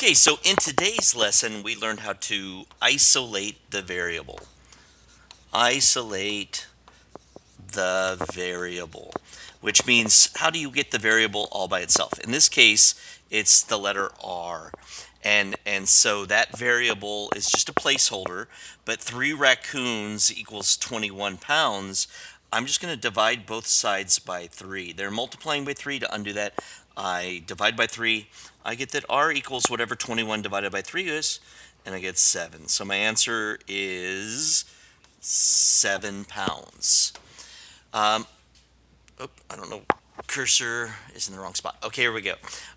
Okay, so in today's lesson, we learned how to isolate the variable. Isolate the variable, which means how do you get the variable all by itself? In this case, it's the letter R. And so that variable is just a placeholder, but 3 raccoons equals 21 pounds. I'm just going to divide both sides by 3. They're multiplying by 3. To undo that, I divide by 3. I get that R equals whatever 21 divided by 3 is, and I get 7. So my answer is 7 pounds. I don't know. Cursor is in the wrong spot. Okay, here we go.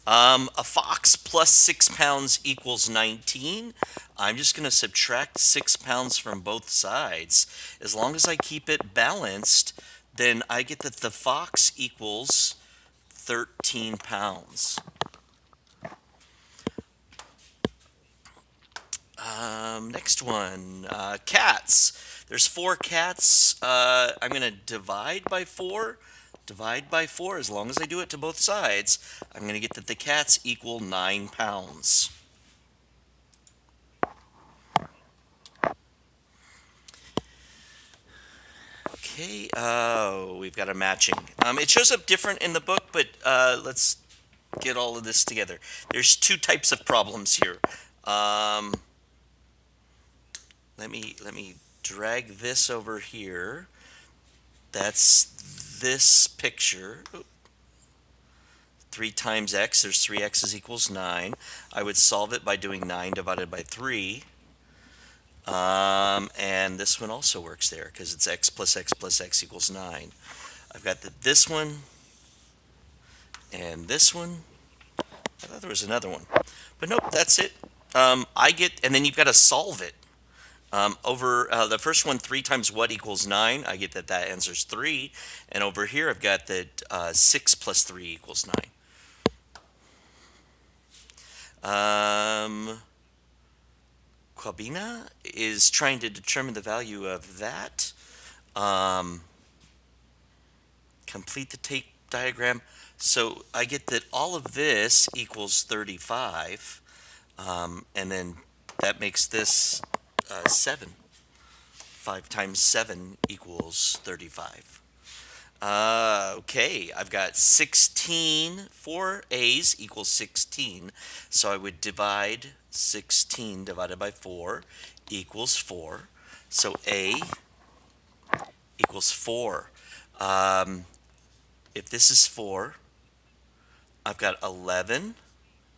A fox plus 6 pounds equals 19. I'm just going to subtract 6 pounds from both sides. As long as I keep it balanced, then I get that the fox equals 13 pounds. Next one, cats. There's 4 cats. I'm going to divide by 4. Divide by 4. As long as I do it to both sides, I'm going to get that the cats equal 9 pounds. Okay, we've got a matching. It shows up different in the book, but let's get all of this together. There's 2 types of problems here. Let me drag this over here. That's this picture. 3 times x, there's 3x equals 9. I would solve it by doing 9 divided by 3. And this one also works there because it's x plus x plus x equals 9. I've got this one and this one. I thought there was another one. But nope, that's it. And then you've got to solve it. Over the first one, 3 times what equals 9? I get that answers 3. And over here, I've got that 6 plus 3 equals 9. Quabina is trying to determine the value of that. Complete the tape diagram. So I get that all of this equals 35. And then that makes this 7. 5 times 7 equals 35. Okay, I've got 16. 4 A's equals 16. So I would divide 16 divided by 4 equals 4. So A equals 4. If this is 4, I've got 11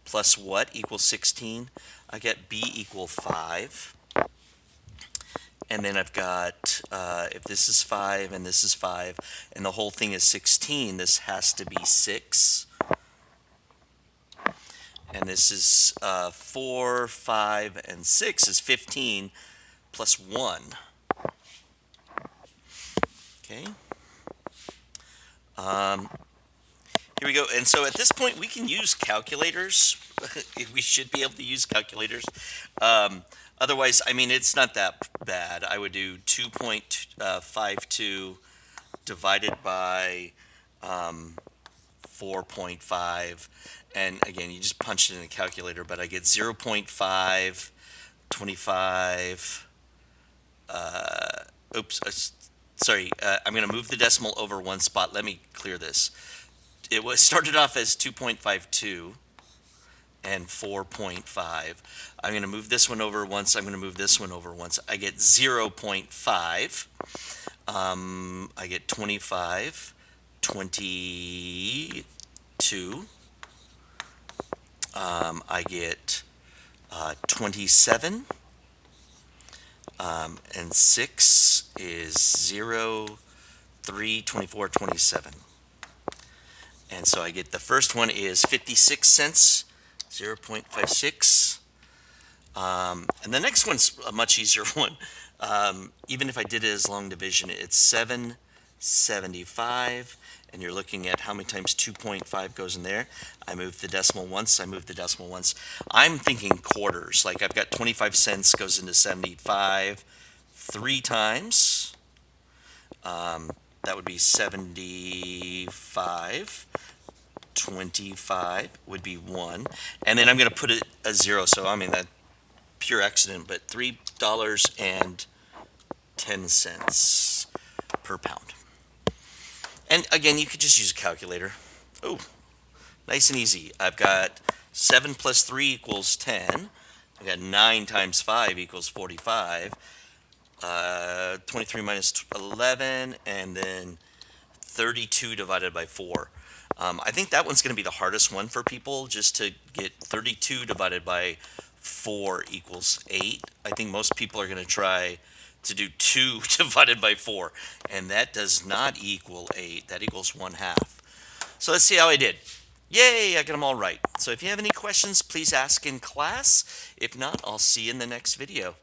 plus what equals 16? I get B equal 5. And then I've got, if this is 5 and this is 5, and the whole thing is 16, this has to be 6. And this is 4, 5, and 6 is 15 plus 1. Okay. Here we go. And so at this point, we can use calculators. We should be able to use calculators. Otherwise, I mean, it's not that bad. I would do 2.52 divided by 4.5. And again, you just punch it in the calculator, but I get 0.5, 25. Sorry, I'm going to move the decimal over 1 spot. Let me clear this. It was started off as 2.52 and 4.5. I'm going to move this one over once. I'm going to move this one over once. I get 0.5. I get 25, 22. I get 27. And 6 is 0, 3, 24, 27. And so I get the first one is 56 cents, 0.56. And the next one's a much easier one. Even if I did it as long division, it's 7.75. And you're looking at how many times 2.5 goes in there. I move the decimal once. I move the decimal once. I'm thinking quarters. Like I've got 25 cents goes into 75 3 times. That would be 75. 25 would be 1. And then I'm going to put a 0. So, I mean, that pure accident, but $3.10 per pound. And again, you could just use a calculator. Oh, nice and easy. I've got 7 plus 3 equals 10. I got 9 times 5 equals 45. 23 minus 11, and then 32 divided by 4. I think that one's going to be the hardest one for people, just to get 32 divided by 4 equals 8. I think most people are going to try to do 2 divided by 4, and that does not equal 8. That equals 1/2. So let's see how I did. Yay, I got them all right. So if you have any questions, please ask in class. If not, I'll see you in the next video.